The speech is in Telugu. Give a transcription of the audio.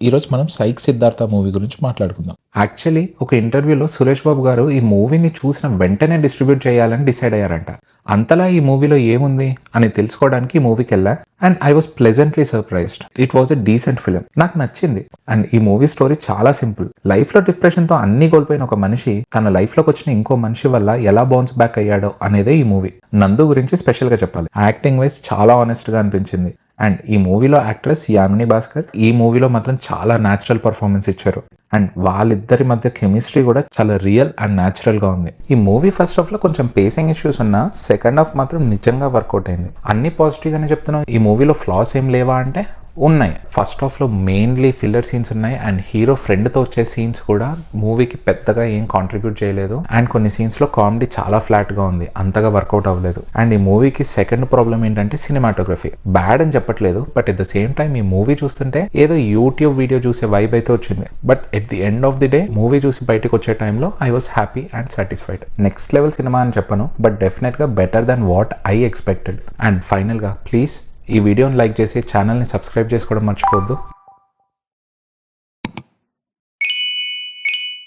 ఈరోజు మనం 'సైక్ సిద్ధార్థ' మూవీ గురించి మాట్లాడుకుందాం. యాక్చువల్లీ ఒక ఇంటర్వ్యూలో సురేష్ బాబు గారు ఈ మూవీని చూసిన వెంటనే డిస్ట్రిబ్యూట్ చేయాలని డిసైడ్ అయ్యారంట. అంతలా ఈ మూవీలో ఏముంది అని తెలుసుకోవడానికి ఈ మూవీకెళ్ళా. And I was pleasantly surprised. It was a decent film. నాకు నచ్చింది. అండ్ ఈ మూవీ స్టోరీ చాలా సింపుల్. లైఫ్‌లో డిప్రెషన్‌తో అన్నీ కోల్పోయిన ఒక మనిషి తన లైఫ్‌లోకి వచ్చిన ఇంకో మనిషి వల్ల ఎలా బౌన్స్ బ్యాక్ అయ్యాడో అనేదే ఈ మూవీ. నందు గురించి స్పెషల్‌గా చెప్పాలి. యాక్టింగ్ వైస్ చాలా ఆనెస్ట్‌గా అనిపించింది. అండ్ ఈ మూవీలో యాక్ట్రెస్ యామిని భాస్కర్ ఈ మూవీలో మాత్రం చాలా న్యాచురల్ పర్ఫార్మెన్స్ ఇచ్చారు. అండ్ వాళ్ళిద్దరి మధ్య కెమిస్ట్రీ కూడా చాలా రియల్ అండ్ న్యాచురల్ గా ఉంది. ఈ మూవీ ఫస్ట్ హాఫ్ లో కొంచెం పేసింగ్ ఇష్యూస్ ఉన్నా సెకండ్ హాఫ్ మాత్రం నిజంగా వర్కౌట్ అయింది. అన్ని పాజిటివ్ గానే చెప్తున్నాం. ఈ మూవీలో ఫ్లాస్ ఏం లేవా అంటే ఉన్నాయి. ఫస్ట్ హాఫ్ లో మెయిన్లీ ఫిల్లర్ సీన్స్ ఉన్నాయి. అండ్ హీరో ఫ్రెండ్ తో వచ్చే సీన్స్ కూడా మూవీకి పెద్దగా ఏం కాంట్రిబ్యూట్ చేయలేదు. అండ్ కొన్ని సీన్స్ లో కామెడీ చాలా ఫ్లాట్ గా ఉంది, అంతగా వర్కౌట్ అవ్వలేదు. అండ్ ఈ మూవీకి సెకండ్ ప్రాబ్లం ఏంటంటే సినిమాటోగ్రఫీ. బ్యాడ్ అని చెప్పట్లేదు, but at the same time ఈ మూవీ చూస్తుంటే ఏదో యూట్యూబ్ వీడియో చూసే వైబ్ అయితే వచ్చింది. But at the end of the day movie చూసి బయటకు వచ్చే టైంలో I was happy and satisfied. Next level cinema అని చెప్పను, బట్ డెఫినెట్ గా better than what I expected. And final గా ప్లీజ్ ఈ వీడియోని లైక్ చేసి ఛానల్ని సబ్స్క్రైబ్ చేసుకోవడం మర్చిపోవద్దు.